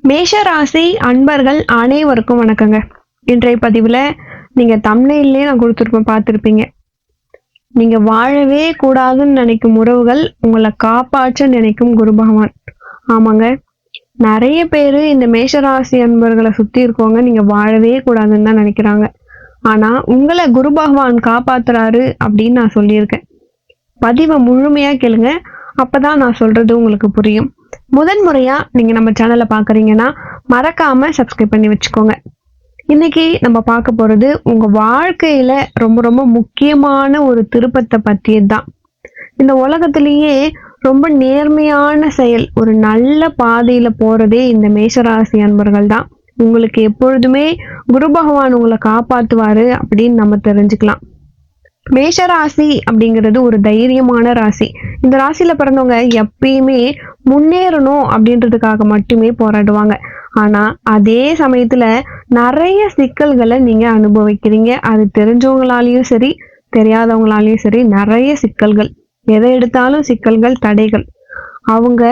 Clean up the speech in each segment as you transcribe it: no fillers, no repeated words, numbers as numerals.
மேஷ ராசி அன்பர்கள் அனைவருக்கும் வணக்கங்க. இன்றைய பதிவுல நீங்க தம்ப்நெயிலே நான் கொடுத்துருப்பேன், பார்த்துருப்பீங்க. நீங்க வாழவே கூடாதுன்னு நினைக்கும் உறவுகள் உங்களை காப்பாற்ற நினைக்கும் குரு பகவான். ஆமாங்க, நிறைய பேரு இந்த மேஷராசி அன்பர்களை சுத்தி இருக்கவங்க நீங்க வாழவே கூடாதுன்னு தான் நினைக்கிறாங்க. ஆனா உங்களை குரு பகவான் காப்பாத்துறாரு அப்படின்னு நான் சொல்லியிருக்கேன். பதிவை முழுமையா கேளுங்க, அப்பதான் நான் சொல்றது உங்களுக்கு புரியும். முதன் முறையா நீங்க நம்ம சேனலை பாக்குறீங்கன்னா மறக்காம சப்ஸ்கிரைப் பண்ணி வச்சுக்கோங்க. இன்னைக்கு நம்ம பார்க்க போறது உங்க வாழ்க்கையில ரொம்ப ரொம்ப முக்கியமான ஒரு திருப்பத்தை பத்தியதுதான். இந்த உலகத்திலேயே ரொம்ப நேர்மையான செயல், ஒரு நல்ல பாதையில போறதே இந்த மேஷராசி அன்பர்கள் தான். உங்களுக்கு எப்பொழுதுமே குரு பகவான் உங்களை காப்பாத்துவாரு அப்படின்னு நம்ம தெரிஞ்சுக்கலாம். மேஷராசி அப்படிங்கிறது ஒரு தைரியமான ராசி. இந்த ராசியில பிறந்தவங்க எப்பயுமே முன்னேறணும் அப்படின்றதுக்காக மட்டுமே போராடுவாங்க. ஆனா அதே சமயத்துல நிறைய சிக்கல்களை நீங்க அனுபவிக்கிறீங்க. அது தெரிஞ்சவங்களாலையும் சரி, தெரியாதவங்களாலையும் சரி, நிறைய சிக்கல்கள். எதை எடுத்தாலும் சிக்கல்கள், தடைகள். அவங்க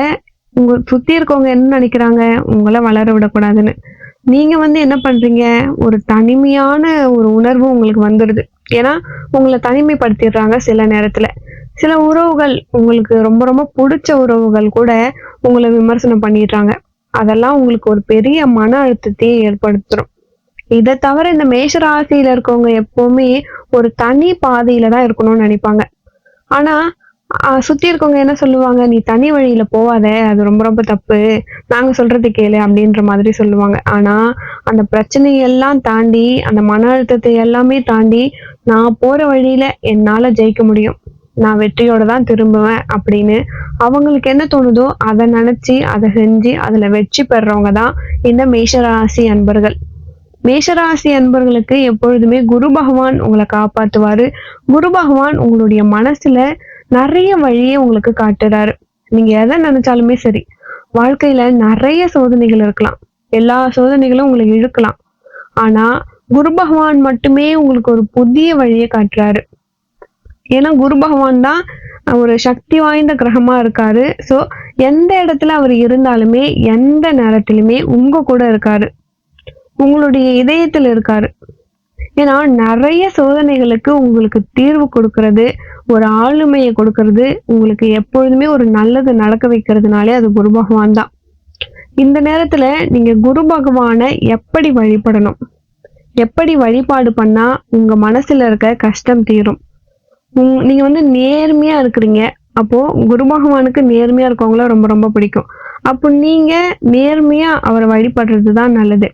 உங்க சுத்தி இருக்கவங்க என்ன நினைக்கிறாங்க, உங்களை வளர விடக்கூடாதுன்னு. நீங்க என்ன பண்றீங்க, ஒரு தனிமையான ஒரு உணர்வு உங்களுக்கு வந்துடுது. ஏன்னா உங்களை தனிமைப்படுத்திடுறாங்க. சில நேரத்துல சில உறவுகள், உங்களுக்கு ரொம்ப ரொம்ப பிடிச்ச உறவுகள் கூட உங்களை விமர்சனம் பண்ணிடுறாங்க. அதெல்லாம் உங்களுக்கு ஒரு பெரிய மன அழுத்தத்தையே ஏற்படுத்தும். இதை தவிர இந்த மேஷ ராசியில இருக்கவங்க எப்பவுமே ஒரு தனி பாதையில தான் இருக்கணும்னு நினைப்பாங்க. ஆனா சுத்தி இருக்கவங்க என்ன சொல்லுவாங்க, நீ தனி வழியில போவாத, அது ரொம்ப ரொம்ப தப்பு, நாங்க சொல்றது கேளு அப்படின்ற மாதிரி சொல்லுவாங்க. ஆனா அந்த பிரச்சனையெல்லாம் தாண்டி, அந்த மன அழுத்தத்தை எல்லாமே தாண்டி, நான் போற வழியில என்னால ஜெயிக்க முடியும், நான் வெற்றியோட தான் திரும்புவேன் அப்படின்னு அவங்களுக்கு என்ன தோணுதோ அதை நினைச்சு அதை செஞ்சு அதுல வெற்றி பெறவங்க தான் இந்த மேஷராசி அன்பர்கள். மேஷராசி அன்பர்களுக்கு எப்பொழுதுமே குரு பகவான் உங்களை காப்பாத்துவாரு. குரு பகவான் உங்களுடைய மனசுல நிறைய வழியை உங்களுக்கு காட்டுறாரு. நீங்க எதை நினைச்சாலுமே சரி, வாழ்க்கையில நிறைய சோதனைகள் இருக்கலாம், எல்லா சோதனைகளும் உங்களை இழுக்கலாம். ஆனா குரு பகவான் மட்டுமே உங்களுக்கு ஒரு புதிய வழியை காட்டுறாரு. ஏன்னா குரு பகவான் தான் ஒரு சக்தி வாய்ந்த கிரகமா இருக்காரு. சோ எந்த இடத்துல அவர் இருந்தாலுமே, எந்த நேரத்திலுமே உங்க கூட இருக்காரு, உங்களுடைய இதயத்தில் இருக்காரு. ஏன்னா நிறைய சோதனைகளுக்கு உங்களுக்கு தீர்வு கொடுக்கறது, ஒரு ஆளுமையை கொடுக்கறது, உங்களுக்கு எப்பொழுதுமே ஒரு நல்லது நடக்க வைக்கிறதுனாலே அது குரு பகவான் தான். இந்த நேரத்துல நீங்க குரு பகவானை எப்படி வழிபடணும், எப்படி வழிபாடு பண்ணா உங்க மனசுல இருக்க கஷ்டம் தீரும். நீங்க நேர்மையா இருக்கிறீங்க, அப்போ குரு பகவானுக்கு நேர்மையா இருக்கவங்கள ரொம்ப ரொம்ப பிடிக்கும். அப்போ நீங்க நேர்மையா அவரை வழிபடுறது தான் நல்லது.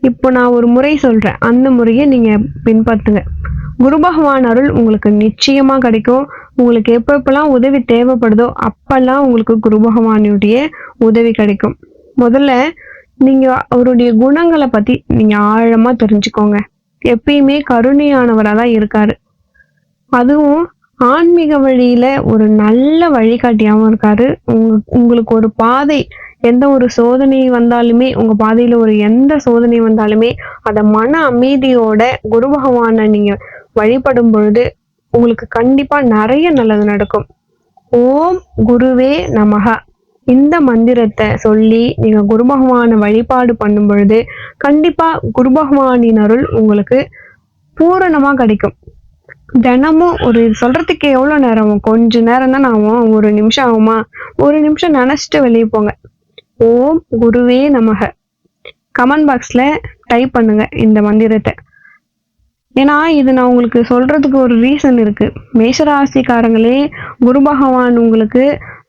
இப்போ நான் ஒரு முறை சொல்றேன், அந்த முறையை நீங்க பின்பற்றுங்க. குரு பகவான் அருள் உங்களுக்கு நிச்சயமா கிடைக்கும். உங்களுக்கு எப்பெல்லாம் உதவி தேவைப்படுதோ அப்பெல்லாம் உங்களுக்கு குரு பகவானுடைய உதவி கிடைக்கும். முதல்ல நீங்க அவருடைய குணங்களை பத்தி நீங்க ஆழமா தெரிஞ்சுக்கோங்க. எப்பயுமே கருணையானவரா தான் இருக்காரு. அதுவும் ஆன்மீக வழியில ஒரு நல்ல வழிகாட்டியாவும் இருக்காரு. உங்களுக்கு ஒரு பாதை, எந்த ஒரு சோதனை வந்தாலுமே, உங்க பாதையில ஒரு எந்த சோதனை வந்தாலுமே அத மன அமைதியோட குரு பகவானை நீங்க வழிபடும் பொழுது உங்களுக்கு கண்டிப்பா நிறைய நல்லது நடக்கும். ஓம் குருவே நமக இந்த மந்திரத்தை சொல்லி நீங்க குரு பகவானை வழிபாடு பண்ணும் பொழுது கண்டிப்பா குரு பகவானின் அருள் உங்களுக்கு பூரணமா கிடைக்கும். தினமும் ஒரு சொல்றதுக்கு எவ்வளவு நேரம் ஆகும், கொஞ்ச நேரம் தான் ஆகும், ஒரு நிமிஷம் ஆகுமா, ஒரு நிமிஷம் நினைச்சிட்டு வெளியே போங்க. ஓம் குருவே நமக கமெண்ட் பாக்ஸ்ல டைப் பண்ணுங்க இந்த மந்திரத்தை. ஏன்னா இது நான் உங்களுக்கு சொல்றதுக்கு ஒரு ரீசன் இருக்கு. மேஷராசிக்காரங்களே, குரு பகவான் உங்களுக்கு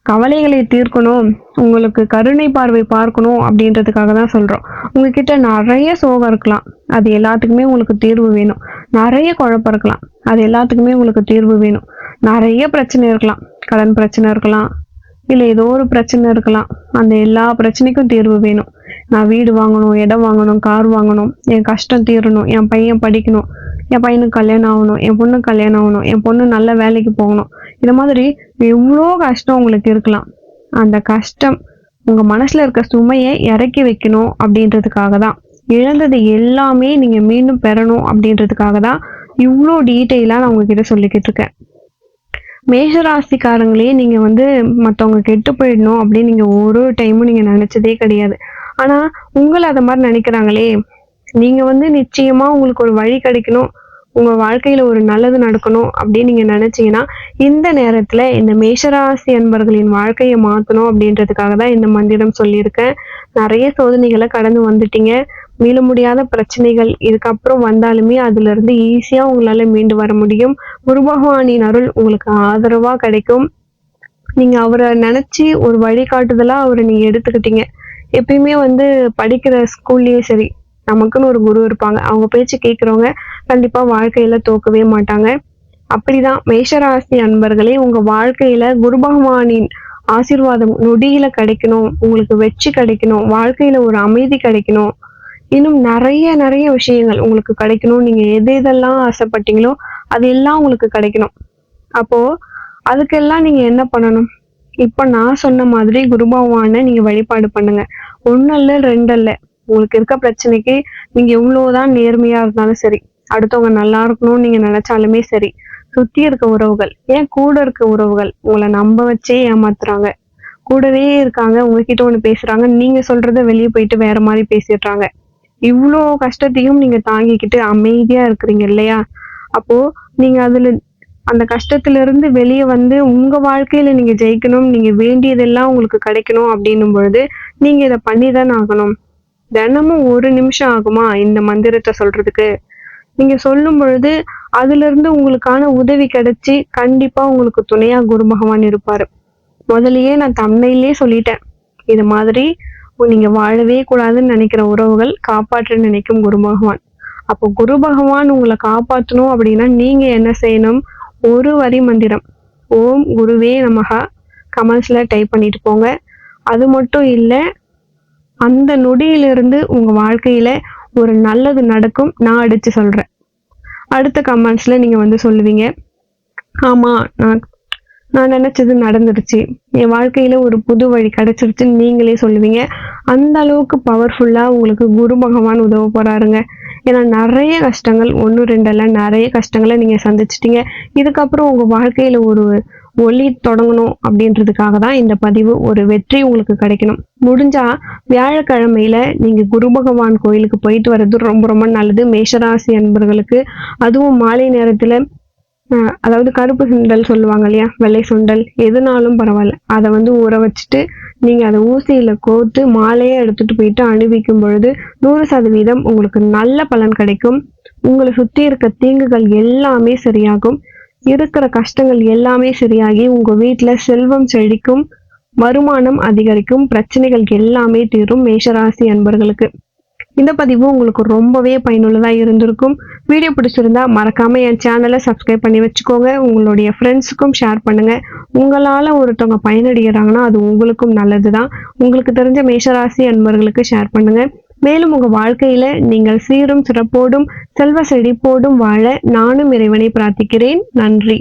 கவலைகளை தீர்க்கணும், உங்களுக்கு கருணை பார்வை பார்க்கணும் அப்படின்றதுக்காக தான் சொல்றோம். உங்ககிட்ட நிறைய சோகம் இருக்கலாம், அது எல்லாத்துக்குமே உங்களுக்கு தீர்வு வேணும். நிறைய குழப்பம் இருக்கலாம், அது எல்லாத்துக்குமே உங்களுக்கு தீர்வு வேணும். நிறைய பிரச்சனை இருக்கலாம், கடன் பிரச்சனை இருக்கலாம், இல்லை ஏதோ ஒரு பிரச்சனை இருக்கலாம், அந்த எல்லா பிரச்சனைக்கும் தீர்வு வேணும். நான் வீடு வாங்கணும், இடம் வாங்கணும், கார் வாங்கணும், என் கஷ்டம் தீரணும், என் பையன் படிக்கணும், என் பையனுக்கு கல்யாணம் ஆகணும், என் பொண்ணுக்கு கல்யாணம் ஆகணும், என் பொண்ணு நல்ல வேலைக்கு போகணும். இந்த மாதிரி எவ்வளோ கஷ்டம் உங்களுக்கு இருக்கலாம். அந்த கஷ்டம் உங்க மனசுல இருக்க சுமையை இறக்கி வைக்கணும் அப்படின்றதுக்காக தான். இழந்தது எல்லாமே நீங்க மீண்டும் பெறணும் அப்படின்றதுக்காக தான் இவ்வளோ டீட்டெயிலா நான் உங்ககிட்ட சொல்லிக்கிட்டு இருக்கேன். மேஷராசிக்காரங்களே, நீங்க மற்றவங்க கெட்டு போயிடணும் அப்படின்னு நீங்க ஒரு டைமும் நீங்க நினைச்சதே கிடையாது. ஆனா உங்களை அத மாதிரி நினைக்கிறாங்களே, நீங்க வந்து நிச்சயமா உங்களுக்கு ஒரு வழி கிடைக்கணும், உங்க வாழ்க்கையில ஒரு நல்லது நடக்கணும் அப்படின்னு நீங்க நினைச்சீங்கன்னா, இந்த நேரத்துல இந்த மேஷராசி அன்பர்களின் வாழ்க்கைய மாத்தணும் அப்படின்றதுக்காக தான் இந்த மந்திரம் சொல்லியிருக்கேன். நிறைய சோதனைகள கடந்து வந்துட்டீங்க. மீள முடியாத பிரச்சனைகள் இதுக்கப்புறம் வந்தாலுமே அதுல இருந்து ஈஸியா உங்களால மீண்டு வர முடியும். குரு பகவானின் அருள் உங்களுக்கு ஆதரவா கிடைக்கும். நீங்க அவர நினைச்சு ஒரு வழிகாட்டுதலா அவர நீங்க எடுத்துக்கிட்டீங்க. எப்பயுமே வந்து படிக்கிற ஸ்கூல்லயே சரி, நமக்குன்னு ஒரு குரு இருப்பாங்க. அவங்க பேச்சு கேட்கிறவங்க கண்டிப்பா வாழ்க்கையில தோக்கவே மாட்டாங்க. அப்படிதான் மேஷராசி அன்பர்களே, உங்க வாழ்க்கையில குரு பகவானின் ஆசீர்வாதம் நொடியில கிடைக்கணும், உங்களுக்கு வெற்றி கிடைக்கணும், வாழ்க்கையில ஒரு அமைதி கிடைக்கணும், இன்னும் நிறைய நிறைய விஷயங்கள் உங்களுக்கு கிடைக்கணும். நீங்க எது எதெல்லாம் ஆசைப்பட்டீங்களோ அது எல்லாம் உங்களுக்கு கிடைக்கணும். அப்போ அதுக்கெல்லாம் நீங்க என்ன பண்ணணும்? இப்ப நான் சொன்ன மாதிரி குரு பகவானை நீங்க வழிபாடு பண்ணுங்க. 1 அல்ல 2 அல்ல. உங்களுக்கு இருக்க பிரச்சனைக்கு நீங்க எவ்வளவுதான் நேர்மையா இருந்தாலும் சரி, அடுத்தவங்க நல்லா இருக்கணும்னு நீங்க நினைச்சாலுமே சரி, சுத்தி இருக்க உறவுகள், ஏன் கூட இருக்க உறவுகள் உங்களை நம்ப வச்சே ஏமாத்துறாங்க. கூடவே இருக்காங்க, உங்ககிட்ட ஒண்ணு பேசுறாங்க, நீங்க சொல்றத வெளியே போயிட்டு வேற மாதிரி பேசிடுறாங்க. இவ்ளோ கஷ்டத்தையும் நீங்க தாங்கிக்கிட்டு அமைதியா இருக்கிறீங்க இல்லையா? அப்போ நீங்க அதுல அந்த கஷ்டத்துல இருந்து வெளிய வந்து உங்க வாழ்க்கையில நீங்க ஜெயிக்கணும், நீங்க வேண்டியதெல்லாம் உங்களுக்கு கிடைக்கணும் அப்படின்னும் பொழுது, நீங்க இத பண்ணிதானே ஆகணும். தினமும் 1 நிமிஷம் ஆகுமா இந்த மந்திரத்த சொல்றதுக்கு? நீங்க சொல்லும் பொழுது, அதிலிருந்து உங்களுக்கான உதவி கிடைச்சு, கண்டிப்பா உங்களுக்கு துணையா குரு பகவான் இருப்பாரு. முதல்லயே நான் தம்னையிலேயே சொல்லிட்டேன். இது மாதிரி நீங்க வாழவே கூடாதுன்னு நினைக்கிற உறவுகள் காப்பாற்ற நினைக்கும் குரு பகவான். அப்போ குரு பகவான் உங்களை காப்பாத்தணும் அப்படின்னா நீங்க என்ன செய்யணும்? ஒரு வரி மந்திரம், ஓம் குருவே நமஹா, கமெண்ட்ஸ்ல டைப் பண்ணிட்டு போங்க. அது மட்டும் இல்ல, அந்த நொடியிலிருந்து உங்க வாழ்க்கையில ஒரு நல்லது நடக்கும் நான் அடிச்சு சொல்றேன். அடுத்த கமெண்ட்ஸ்ல நீங்க வந்து சொல்லுவீங்க, ஆமா நான் நான் நினைச்சது நடந்துருச்சு, என் வாழ்க்கையில ஒரு புது வழி கிடைச்சிருச்சுன்னு நீங்களே சொல்லுவீங்க. அந்த அளவுக்கு பவர்ஃபுல்லா உங்களுக்கு குரு பகவான் உதவ போறாருங்க. ஏன்னா நிறைய கஷ்டங்கள் 1, 2 அல்ல, நிறைய கஷ்டங்களை நீங்க சந்திச்சிட்டீங்க. இதுக்கப்புறம் உங்க வாழ்க்கையில ஒரு ஒளி தொடங்கணும் அப்படின்றதுக்காக தான் இந்த பதிவு. ஒரு வெற்றி உங்களுக்கு கிடைக்கணும். முடிஞ்சா வியாழக்கிழமையில நீங்க குரு பகவான் கோயிலுக்கு போயிட்டு வர்றது ரொம்ப ரொம்ப நல்லது மேஷராசி அன்பர்களுக்கு. அதுவும் மாலை நேரத்துல அதாவது கருப்பு சுண்டல் சொல்லுவாங்க இல்லையா, வெள்ளை சுண்டல் எதுனாலும் பரவாயில்ல, அதை வந்து ஊற வச்சுட்டு நீங்க அதை ஊசியில கோர்த்து மாலையா எடுத்துட்டு போயிட்டு அணிவிக்கும் பொழுது 100% உங்களுக்கு நல்ல பலன் கிடைக்கும். உங்களை சுத்தி இருக்க தீங்குகள் எல்லாமே சரியாகும். இருக்கிற கஷ்டங்கள் எல்லாமே சரியாகி உங்க வீட்டுல செல்வம் செழிக்கும், வருமானம் அதிகரிக்கும், பிரச்சனைகள் எல்லாமே தீரும் மேஷராசி அன்பர்களுக்கு. இந்த பதிவு உங்களுக்கு ரொம்பவே பயனுள்ளதா இருந்திருக்கும். வீடியோ பிடிச்சிருந்தா மறக்காம என் சேனலை சப்ஸ்கிரைப் பண்ணி வச்சுக்கோங்க. உங்களுடைய ஃப்ரெண்ட்ஸுக்கும் ஷேர் பண்ணுங்க. உங்களால ஒருத்தவங்க பயனடைகிறாங்கன்னா அது உங்களுக்கும் நல்லதுதான். உங்களுக்கு தெரிஞ்ச மேஷராசி அன்பர்களுக்கு ஷேர் பண்ணுங்க. மேலும் உங்க வாழ்க்கையில நீங்கள் சீரும் சிறப்போடும் செல்வ செழிப்போடும் வாழ நானும் இறைவனை பிரார்த்திக்கிறேன். நன்றி.